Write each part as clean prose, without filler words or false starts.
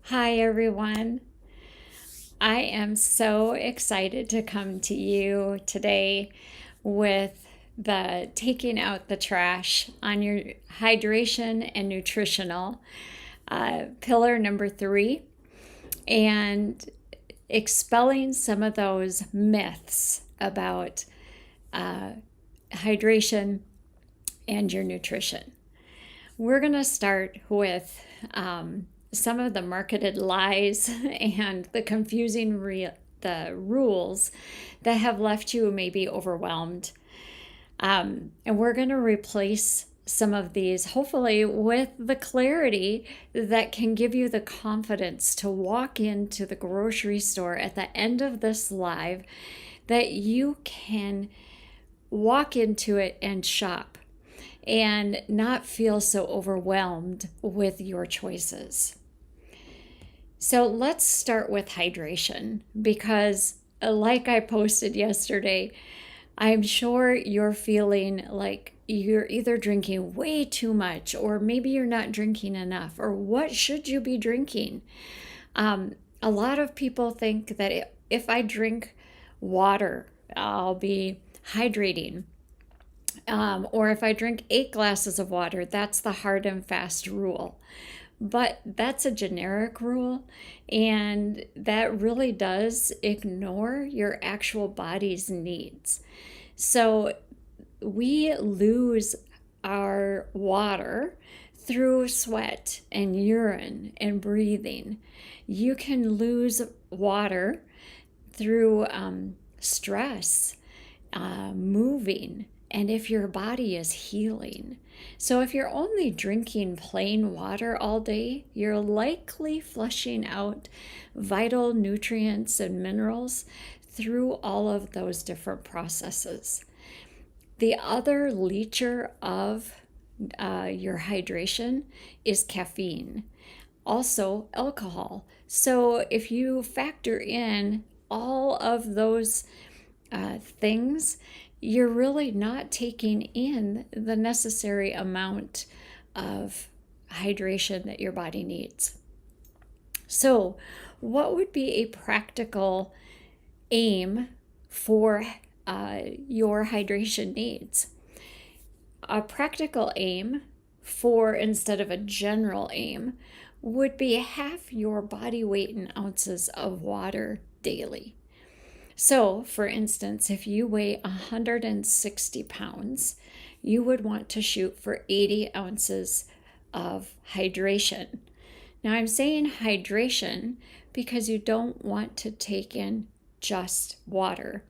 Hi, everyone. I am so excited to come to you today with the taking out the trash on your hydration and nutritional pillar number 3 and expelling some of those myths about hydration and your nutrition. We're going to start with some of the marketed lies and the confusing the rules that have left you maybe overwhelmed. And we're going to replace some of these, hopefully, with the clarity that can give you the confidence to walk into the grocery store at the end of this live, that you can walk into it and shop and not feel so overwhelmed with your choices. So let's start with hydration because, like I posted yesterday, I'm sure you're feeling like you're either drinking way too much or maybe you're not drinking enough, or what should you be drinking? A lot of people think that if I drink water, I'll be hydrating. Or if I drink 8 glasses of water, that's the hard and fast rule. But that's a generic rule, and that really does ignore your actual body's needs. So we lose our water through sweat and urine and breathing. You can lose water through stress, moving, and if your body is healing. So if you're only drinking plain water all day, you're likely flushing out vital nutrients and minerals through all of those different processes. The other leacher of your hydration is caffeine, also alcohol. So if you factor in all of those things, you're really not taking in the necessary amount of hydration that your body needs. So, what would be a practical aim for your hydration needs? A practical aim for, instead of a general aim, would be half your body weight in ounces of water daily. So, for instance, if you weigh 160 pounds, you would want to shoot for 80 ounces of hydration. Now, I'm saying hydration because you don't want to take in just water.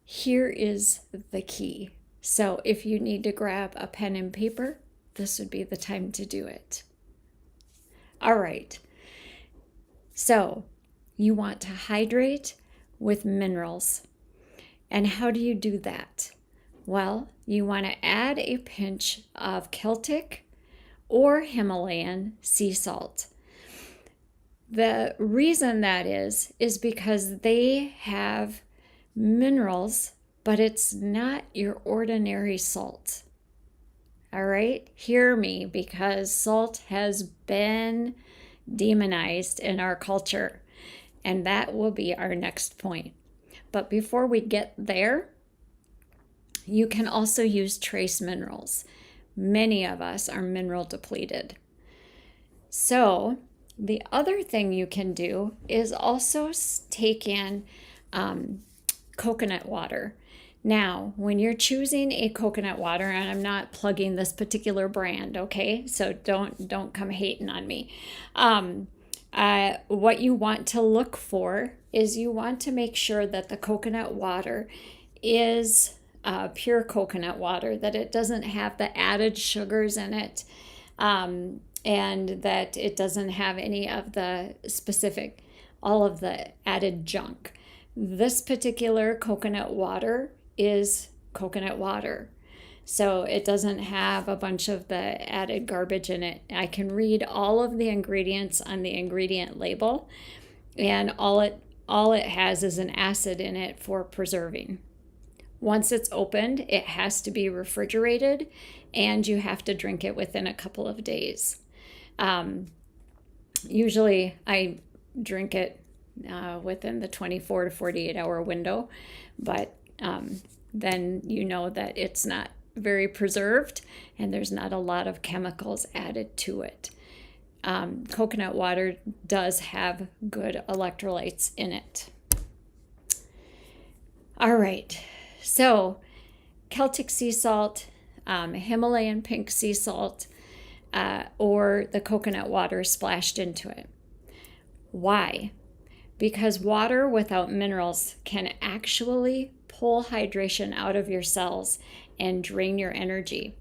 Here is the key. So, if you need to grab a pen and paper, this would be the time to do it. All right. So, you want to hydrate with minerals. And how do you do that? Well, you want to add a pinch of Celtic or Himalayan sea salt. The reason that is because they have minerals, but it's not your ordinary salt. All right, hear me, because salt has been demonized in our culture. And that will be our next point. But before we get there, you can also use trace minerals. Many of us are mineral depleted. So the other thing you can do is also take in coconut water. Now, when you're choosing a coconut water, and I'm not plugging this particular brand, okay? So don't come hating on me. What you want to look for is you want to make sure that the coconut water is pure coconut water, that it doesn't have the added sugars in it, and that it doesn't have any of the all of the added junk. This particular coconut water is coconut water. So it doesn't have a bunch of the added garbage in it. I can read all of the ingredients on the ingredient label, and all it has is an acid in it for preserving. Once it's opened, it has to be refrigerated, and you have to drink it within a couple of days. Usually I drink it within the 24 to 48 hour window, but then you know that it's not very preserved and there's not a lot of chemicals added to it. Coconut water does have good electrolytes in it. All right, so Celtic sea salt, Himalayan pink sea salt, or the coconut water splashed into it. Why? Because water without minerals can actually pull hydration out of your cells and drain your energy.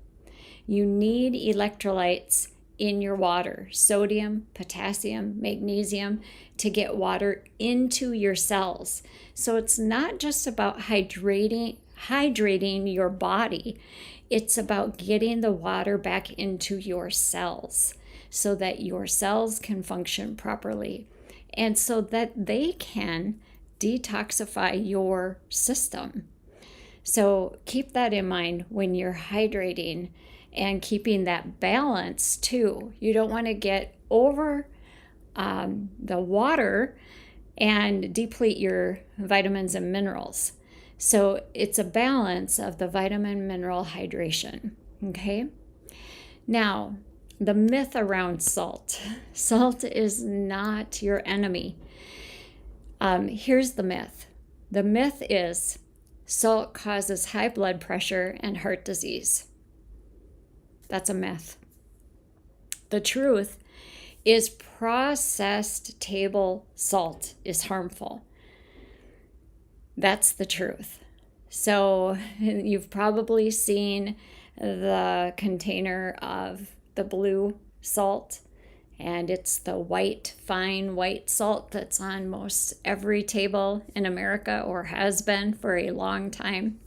You need electrolytes in your water, sodium, potassium, magnesium, to get water into your cells. So it's not just about hydrating your body. It's about getting the water back into your cells so that your cells can function properly and so that they can detoxify your system. So keep that in mind when you're hydrating and keeping that balance too. You don't want to get over the water and deplete your vitamins and minerals. So it's a balance of the vitamin mineral hydration. Okay. Now, the myth around salt. Salt is not your enemy. Here's the myth. The myth is salt causes high blood pressure and heart disease. That's a myth. The truth is processed table salt is harmful. That's the truth. So you've probably seen the container of the blue salt, and it's the white, fine white salt that's on most every table in America, or has been for a long time.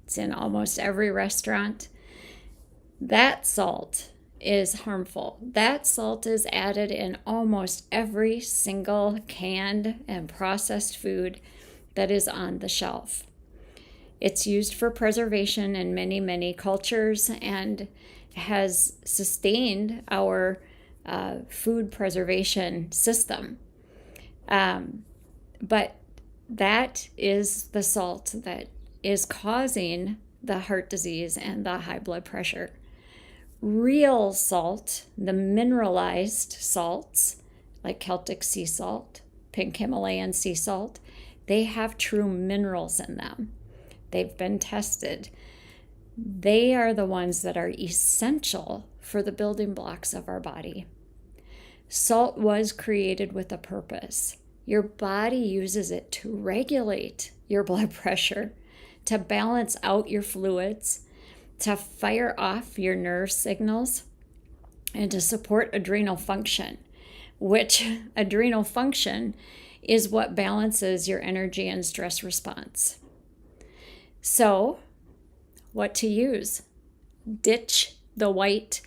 It's in almost every restaurant. That salt is harmful. That salt is added in almost every single canned and processed food that is on the shelf. It's used for preservation in many, many cultures and has sustained our food preservation system. But that is the salt that is causing the heart disease and the high blood pressure. Real salt, the mineralized salts, like Celtic sea salt, pink Himalayan sea salt, they have true minerals in them. They've been tested. They are the ones that are essential for the building blocks of our body. Salt was created with a purpose. Your body uses it to regulate your blood pressure, to balance out your fluids, to fire off your nerve signals, and to support adrenal function, which adrenal function is what balances your energy and stress response. So, what to use? Ditch the white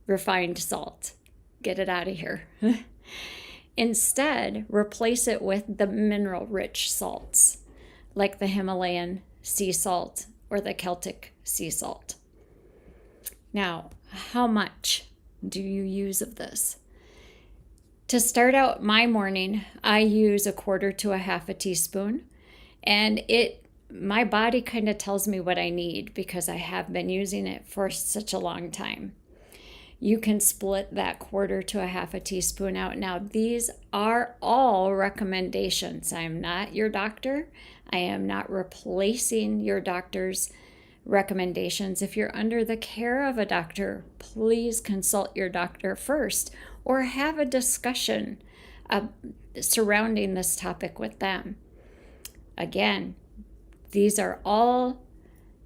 refined salt. Get it out of here. Instead, replace it with the mineral-rich salts, like the Himalayan sea salt or the Celtic sea salt. Now, how much do you use of this? To start out my morning, I use 1/4 to 1/2 teaspoon, and my body kind of tells me what I need because I have been using it for such a long time. You can split that 1/4 to 1/2 teaspoon out. Now, these are all recommendations. I am not your doctor. I am not replacing your doctor's recommendations. If you're under the care of a doctor, please consult your doctor first or have a discussion surrounding this topic with them. Again, these are all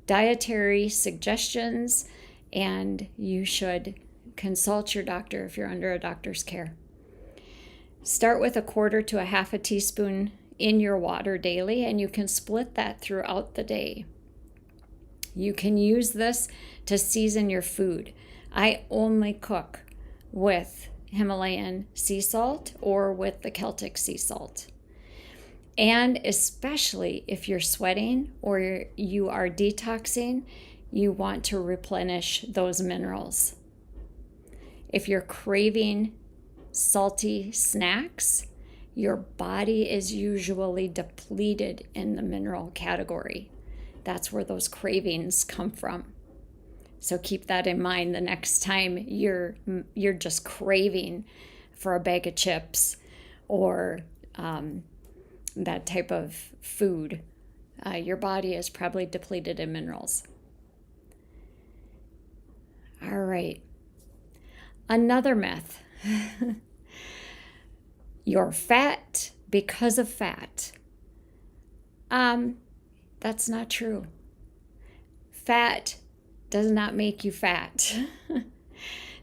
dietary suggestions, and you should consult your doctor if you're under a doctor's care. Start with 1/4 to 1/2 teaspoon in your water daily, and you can split that throughout the day. You can use this to season your food. I only cook with Himalayan sea salt or with the Celtic sea salt. And especially if you're sweating or you are detoxing, you want to replenish those minerals. If you're craving salty snacks, your body is usually depleted in the mineral category. That's where those cravings come from. So keep that in mind the next time you're just craving for a bag of chips or that type of food. Your body is probably depleted in minerals. All right. Another myth. You're fat because of fat. That's not true. Fat does not make you fat.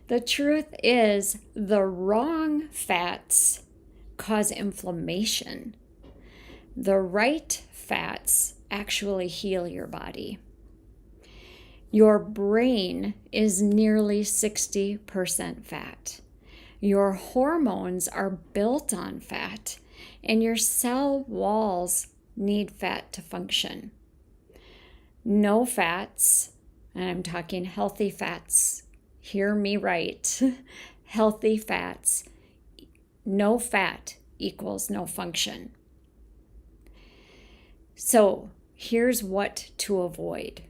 The truth is, the wrong fats cause inflammation. The right fats actually heal your body. Your brain is nearly 60% fat. Your hormones are built on fat, and your cell walls need fat to function. No fats, and I'm talking healthy fats, hear me right, healthy fats, no fat equals no function. So here's what to avoid.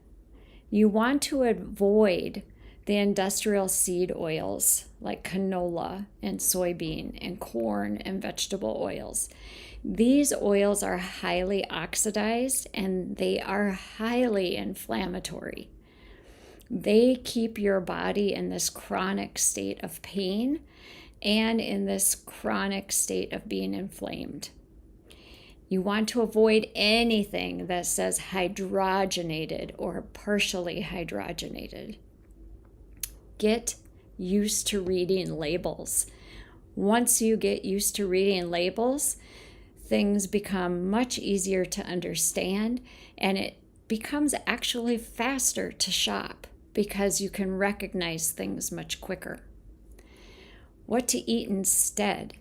You want to avoid the industrial seed oils like canola and soybean and corn and vegetable oils. These oils are highly oxidized and they are highly inflammatory. They keep your body in this chronic state of pain and in this chronic state of being inflamed. You want to avoid anything that says hydrogenated or partially hydrogenated. Get used to reading labels. Once you get used to reading labels, things become much easier to understand, and it becomes actually faster to shop because you can recognize things much quicker. What to eat instead?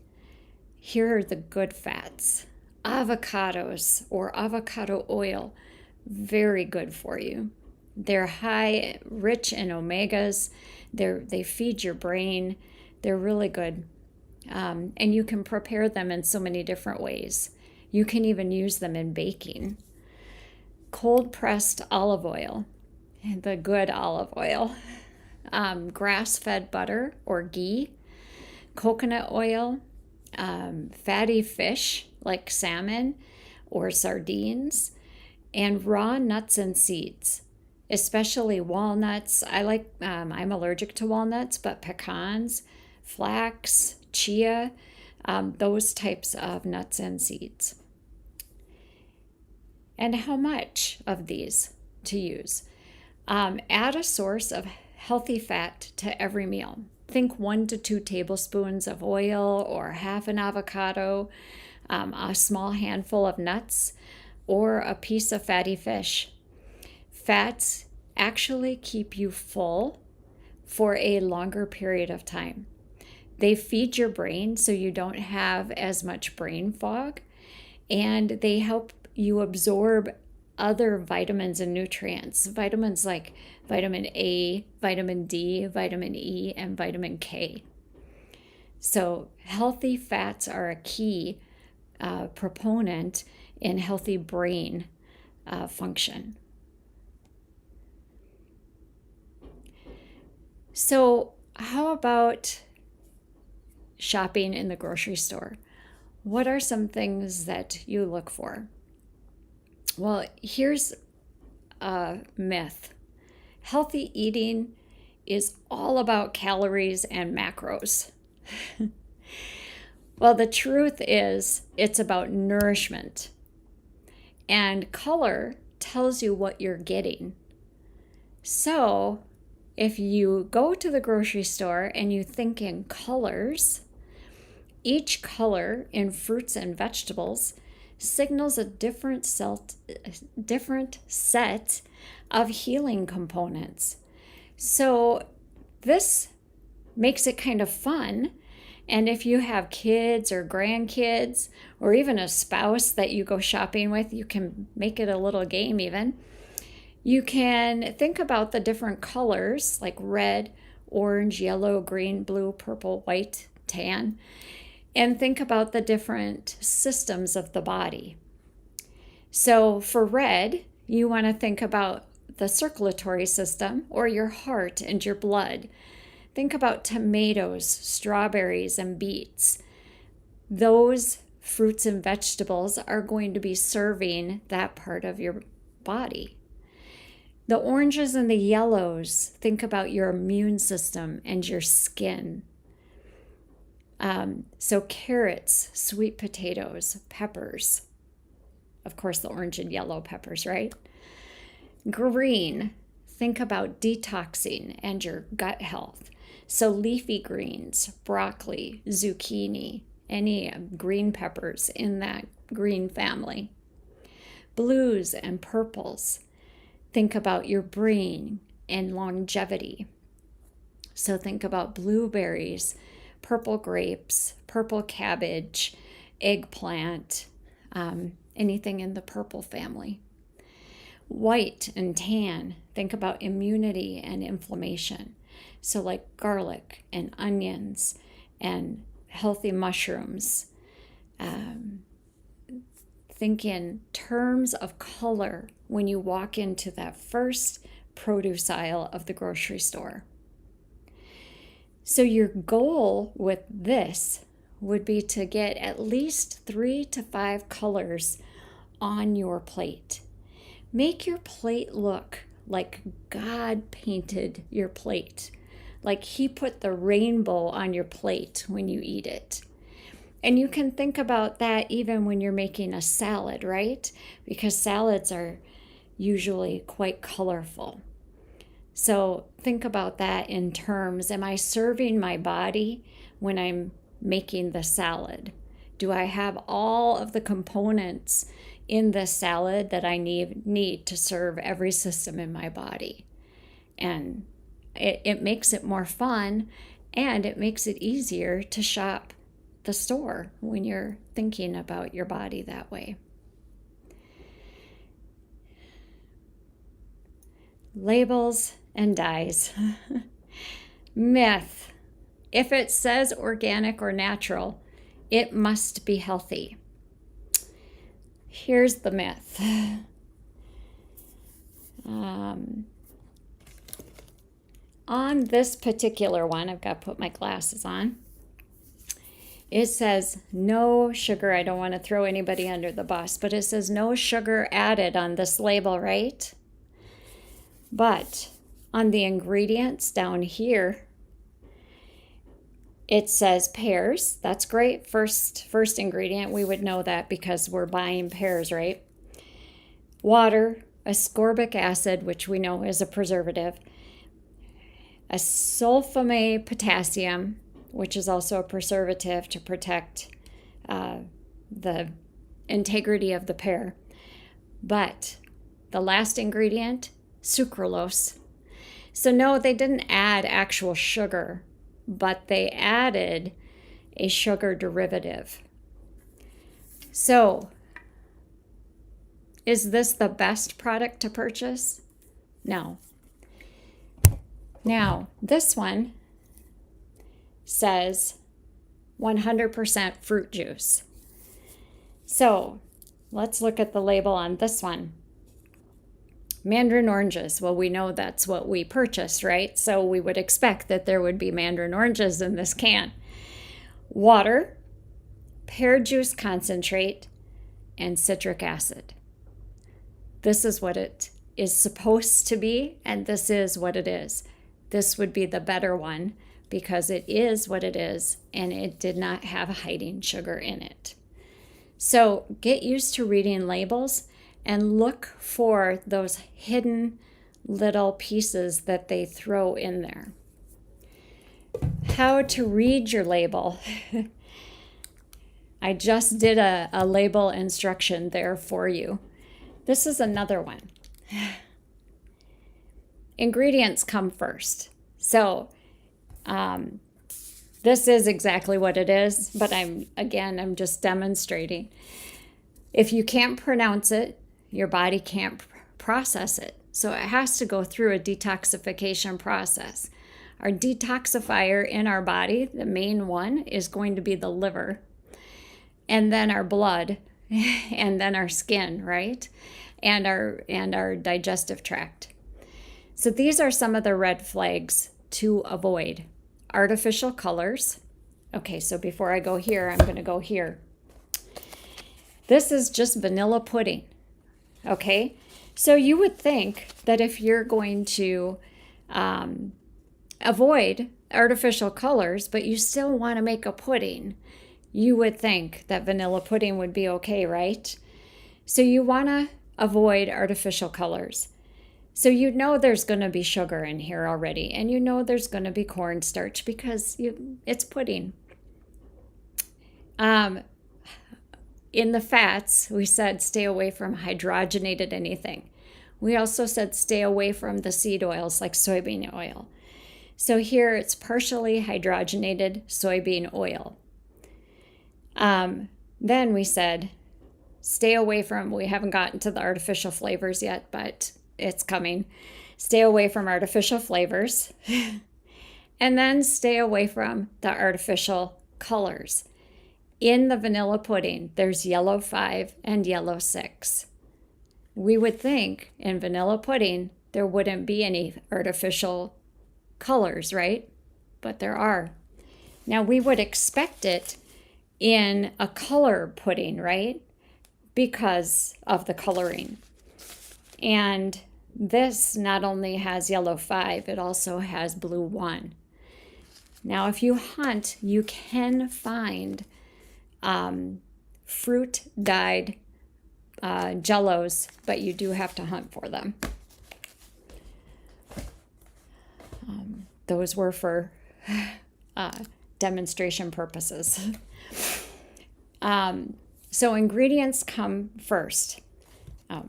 Here are the good fats. Avocados or avocado oil, very good for you. They're rich in omegas. They feed your brain. They're really good. And you can prepare them in so many different ways. You can even use them in baking. Cold pressed olive oil, the good olive oil, grass-fed butter or ghee, coconut oil, fatty fish like salmon or sardines, and raw nuts and seeds, especially walnuts. I'm allergic to walnuts, but pecans, flax, chia, those types of nuts and seeds. And how much of these to use? Add a source of healthy fat to every meal. Think 1 to 2 tablespoons of oil or half an avocado, a small handful of nuts, or a piece of fatty fish. Fats actually keep you full for a longer period of time. They feed your brain so you don't have as much brain fog, and they help you absorb other vitamins and nutrients. Vitamins like vitamin A, vitamin D, vitamin E, and vitamin K. So healthy fats are a key proponent in healthy brain function. So how about shopping in the grocery store? What are some things that you look for? Well, here's a myth. Healthy eating is all about calories and macros. Well, the truth is, it's about nourishment. And color tells you what you're getting. So, if you go to the grocery store and you think in colors, each color in fruits and vegetables signals a different set of healing components. So this makes it kind of fun. And if you have kids or grandkids or even a spouse that you go shopping with, you can make it a little game even. You can think about the different colors like red, orange, yellow, green, blue, purple, white tan. And think about the different systems of the body. So for red, you want to think about the circulatory system or your heart and your blood. Think about tomatoes, strawberries, and beets. Those fruits and vegetables are going to be serving that part of your body. The oranges and the yellows, think about your immune system and your skin. So carrots, sweet potatoes, peppers. Of course, the orange and yellow peppers, right? Green, think about detoxing and your gut health. So leafy greens, broccoli, zucchini, any green peppers in that green family. Blues and purples, think about your brain and longevity. So think about blueberries, purple grapes, purple cabbage, eggplant, anything in the purple family. White and tan, think about immunity and inflammation. So like garlic and onions and healthy mushrooms. Think in terms of color when you walk into that first produce aisle of the grocery store. So your goal with this would be to get at least 3 to 5 colors on your plate. Make your plate look like God painted your plate, like He put the rainbow on your plate when you eat it. And you can think about that even when you're making a salad, right? Because salads are usually quite colorful. So think about that in terms, am I serving my body when I'm making the salad? Do I have all of the components in the salad that I need to serve every system in my body? And it makes it more fun, and it makes it easier to shop the store when you're thinking about your body that way. Labels and dyes. Myth. If it says organic or natural, it must be healthy. Here's the myth. On this particular one, I've got to put my glasses on. It says no sugar. I don't want to throw anybody under the bus, but it says no sugar added on this label, right? But on the ingredients down here, it says pears. That's great. First ingredient, we would know that because we're buying pears, right? Water, ascorbic acid, which we know is a preservative, a sulfame potassium, which is also a preservative to protect the integrity of the pear. But the last ingredient, sucralose. So no, they didn't add actual sugar, but they added a sugar derivative. So, is this the best product to purchase? No. Now, this one says 100% fruit juice. So, let's look at the label on this one. Mandarin oranges. Well, we know that's what we purchased, right? So we would expect that there would be mandarin oranges in this can. Water, pear juice concentrate, and citric acid. This is what it is supposed to be, and this is what it is. This would be the better one because it is what it is, and it did not have hiding sugar in it. So get used to reading labels and look for those hidden little pieces that they throw in there. How to read your label. I just did a label instruction there for you. This is another one. Ingredients come first. So this is exactly what it is, but I'm just demonstrating. If you can't pronounce it, your body can't process it. So it has to go through a detoxification process. Our detoxifier in our body, the main one, is going to be the liver, and then our blood, and then our skin, right? And our digestive tract. So these are some of the red flags to avoid. Artificial colors. Okay, so before I go here, I'm going to go here. This is just vanilla pudding. Okay, so you would think that if you're going to avoid artificial colors, but you still want to make a pudding, you would think that vanilla pudding would be okay, right? So you want to avoid artificial colors. So you know there's going to be sugar in here already, and you know there's going to be cornstarch because it's pudding. In the fats, we said stay away from hydrogenated anything. We also said stay away from the seed oils like soybean oil. So here it's partially hydrogenated soybean oil. Then we said stay away from, we haven't gotten to the artificial flavors yet, but it's coming. Stay away from artificial flavors. And then stay away from the artificial colors. In the vanilla pudding, there's yellow 5 and yellow 6. We would think in vanilla pudding there wouldn't be any artificial colors, right? But there are. Now we would expect it in a color pudding, right? Because of the coloring. And this not only has yellow 5, it also has blue 1. Now if you hunt, you can find fruit dyed jellos, but you do have to hunt for them. Those were for demonstration purposes. So ingredients come first.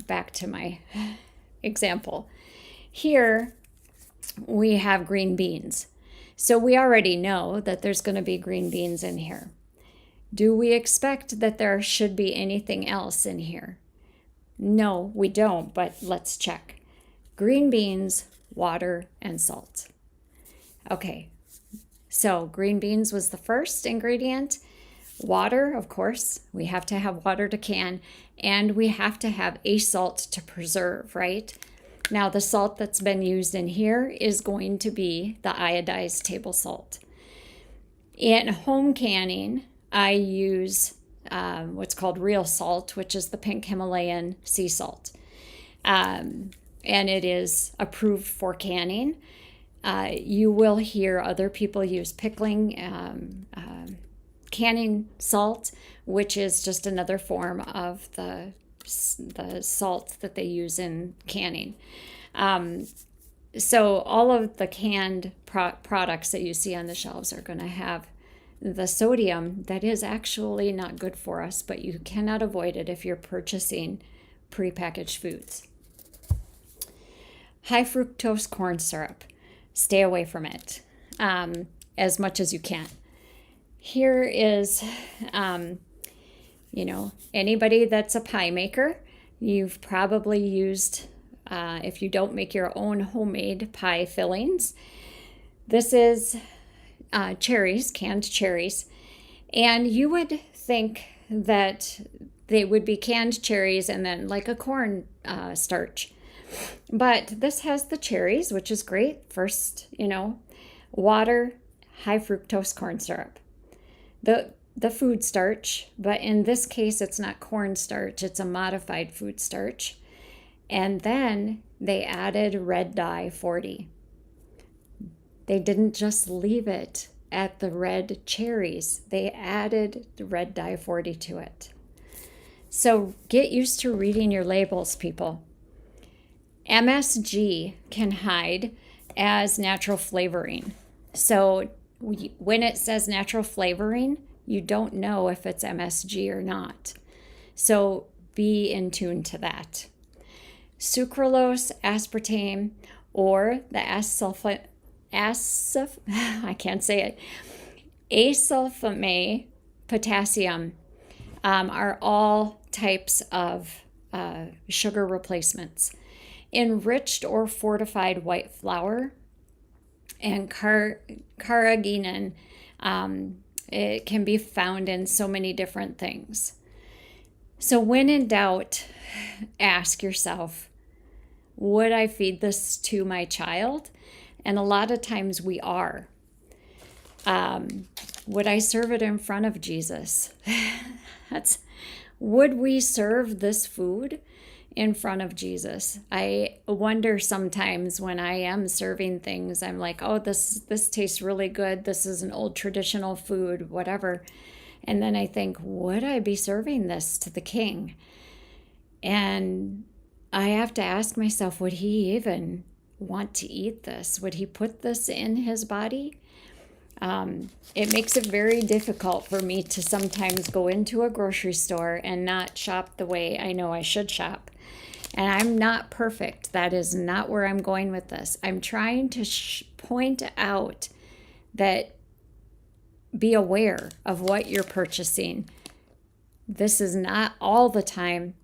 Back to my example. Here we have green beans. So we already know that there's going to be green beans in here. Do we expect that there should be anything else in here? No, we don't, but let's check. Green beans, water, and salt. Okay, so green beans was the first ingredient. Water, of course, we have to have water to can, and we have to have a salt to preserve, right? Now, the salt that's been used in here is going to be the iodized table salt. In home canning, I use what's called real salt, which is the pink Himalayan sea salt. And it is approved for canning. You will hear other people use pickling, canning salt, which is just another form of the salt that they use in canning. So all of the canned products that you see on the shelves are going to have the sodium that is actually not good for us, but you cannot avoid it if you're purchasing prepackaged foods. High fructose corn syrup. Stay away from it as much as you can. Here is, anybody that's a pie maker, you've probably used, if you don't make your own homemade pie fillings, this is cherries, canned cherries, and you would think that they would be canned cherries and then like a corn starch. But this has the cherries, which is great. First, water, high fructose corn syrup. The food starch, but in this case, it's not corn starch, it's a modified food starch. And then they added red dye 40. They didn't just leave it at the red cherries. They added the red dye 40 to it. So get used to reading your labels, people. MSG can hide as natural flavoring. So when it says natural flavoring, you don't know if it's MSG or not. So be in tune to that. Sucralose, aspartame, or the asulfame potassium are all types of sugar replacements. Enriched or fortified white flour And carrageenan, it can be found in so many different things. So when in doubt, ask yourself, would I feed this to my child? And a lot of times we are. Would I serve it in front of Jesus? Would we serve this food in front of Jesus? I wonder sometimes when I am serving things, I'm like, oh, this tastes really good. This is an old traditional food, whatever. And then I think, would I be serving this to the King? And I have to ask myself, would he even want to eat this? Would he put this in his body? It makes it very difficult for me to sometimes go into a grocery store and not shop the way I know I should shop. And I'm not perfect. That is not where I'm going with this. I'm trying to point out that be aware of what you're purchasing. This is not all the time.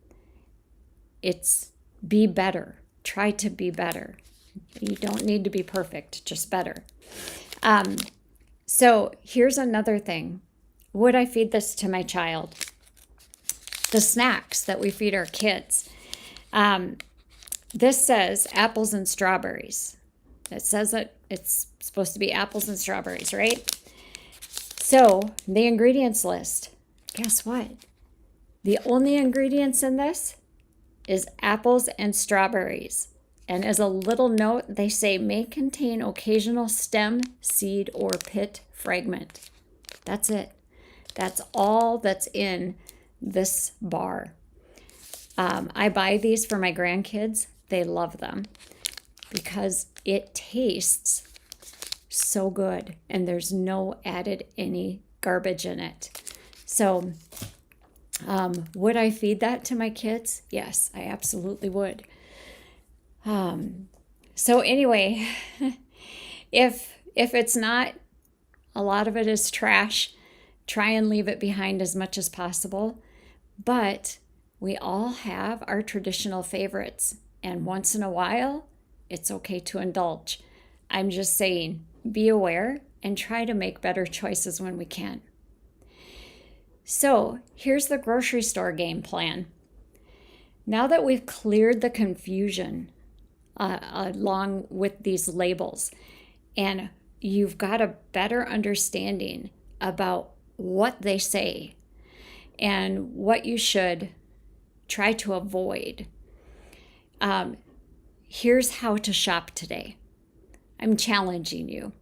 It's be better. Try to be better. You don't need to be perfect, just better. So here's another thing. Would I feed this to my child? The snacks that we feed our kids. This says apples and strawberries. It says that it's supposed to be apples and strawberries, right? So the ingredients list, guess what? The only ingredients in this is apples and strawberries. And as a little note, they say may contain occasional stem, seed, or pit fragment. That's it. That's all that's in this bar. I buy these for my grandkids. They love them because it tastes so good and there's no added any garbage in it. So would I feed that to my kids? Yes, I absolutely would. So anyway, if it's not, a lot of it is trash, try and leave it behind as much as possible. But we all have our traditional favorites, and once in a while, it's okay to indulge. I'm just saying, be aware and try to make better choices when we can. So here's the grocery store game plan. Now that we've cleared the confusion along with these labels, and you've got a better understanding about what they say and what you should try to avoid. Here's how to shop today. I'm challenging you.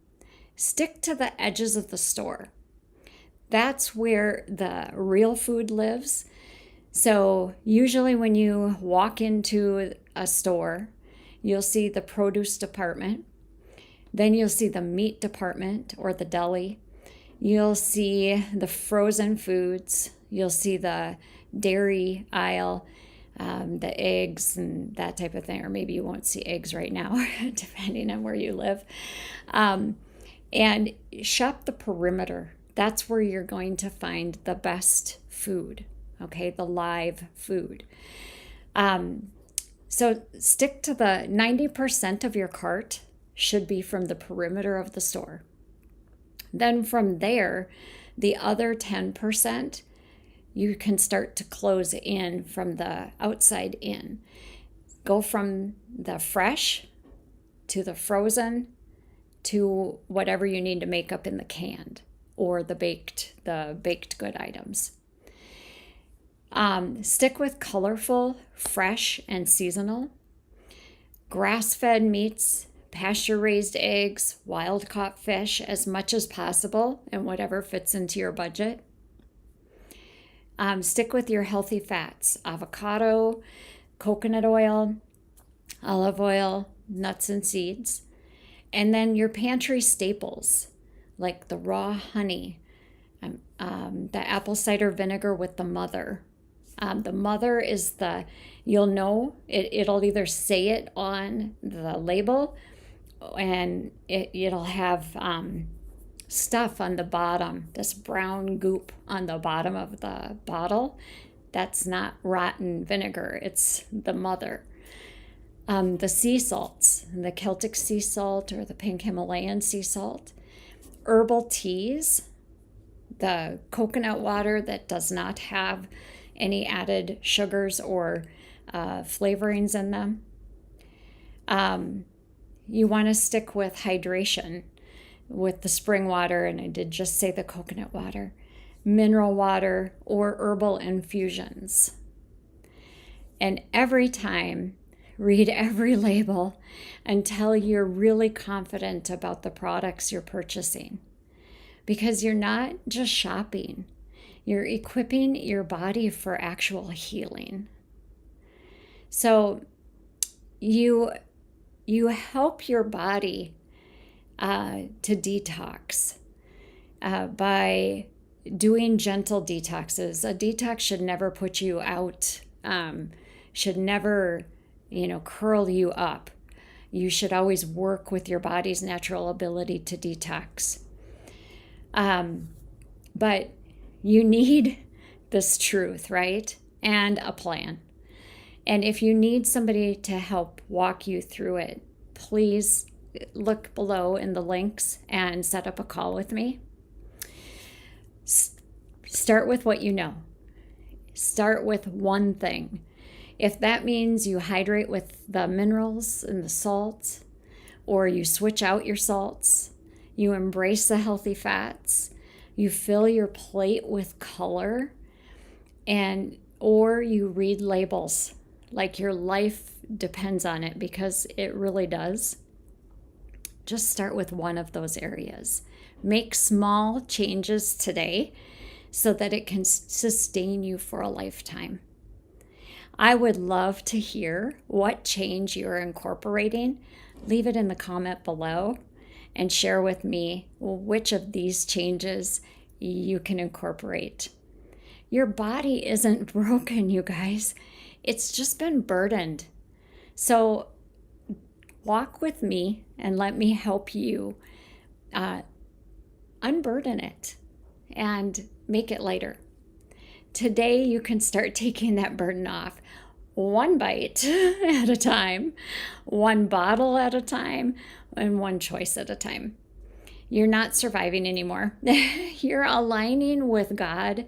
Stick to the edges of the store. That's where the real food lives. So usually when you walk into a store, you'll see the produce department. Then you'll see the meat department or the deli. You'll see the frozen foods. You'll see the dairy aisle, the eggs and that type of thing. Or maybe you won't see eggs right now, depending on where you live. And shop the perimeter. That's where you're going to find the best food, okay? The live food. So stick to the 90% of your cart should be from the perimeter of the store. Then from there, the other 10%, you can start to close in from the outside in. Go from the fresh to the frozen to whatever you need to make up in the canned or the baked good items. Stick with colorful, fresh, and seasonal. Grass-fed meats, pasture-raised eggs, wild-caught fish as much as possible and whatever fits into your budget. Stick with your healthy fats, avocado, coconut oil, olive oil, nuts and seeds. And then your pantry staples, like the raw honey, the apple cider vinegar with the mother. The mother is you'll know, it'll either say it on the label and it'll have stuff on the bottom, this brown goop on the bottom of the bottle. That's not rotten vinegar, it's the mother. The sea salts, the Celtic sea salt or the pink Himalayan sea salt, herbal teas, the coconut water that does not have any added sugars or flavorings in them. You want to stick with hydration with the spring water, and I did just say the coconut water, mineral water, or herbal infusions. And every time, read every label until you're really confident about the products you're purchasing. Because you're not just shopping, you're equipping your body for actual healing. So you help your body to detox by doing gentle detoxes. A detox should never put you out, should never, curl you up. You should always work with your body's natural ability to detox. But you need this truth, right? And a plan. And if you need somebody to help walk you through it, please look below in the links and set up a call with me. Start with what you know. Start with one thing. If that means you hydrate with the minerals and the salts, or you switch out your salts, you embrace the healthy fats, you fill your plate with color, or you read labels like your life depends on it, because it really does. Just start with one of those areas. Make small changes today so that it can sustain you for a lifetime. I would love to hear what change you're incorporating. Leave it in the comment below and share with me which of these changes you can incorporate. Your body isn't broken, you guys. It's just been burdened. So walk with me and let me help you unburden it and make it lighter. Today, you can start taking that burden off, one bite at a time, one bottle at a time, and one choice at a time. You're not surviving anymore. You're aligning with God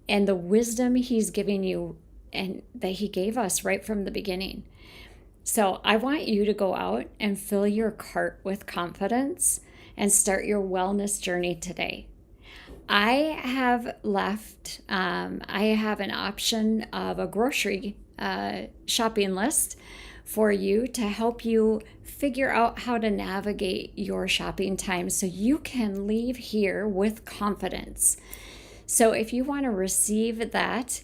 and the wisdom He's giving you and that He gave us right from the beginning. So I want you to go out and fill your cart with confidence and start your wellness journey today. I have an option of a grocery shopping list for you to help you figure out how to navigate your shopping time so you can leave here with confidence. So if you want to receive that,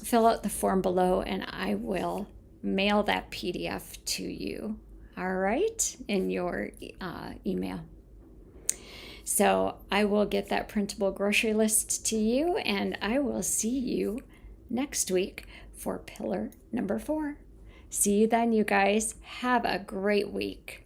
fill out the form below and I will mail that PDF to you, all right, in your email. So I will get that printable grocery list to you, and I will see you next week for pillar number 4. See you then, you guys. Have a great week.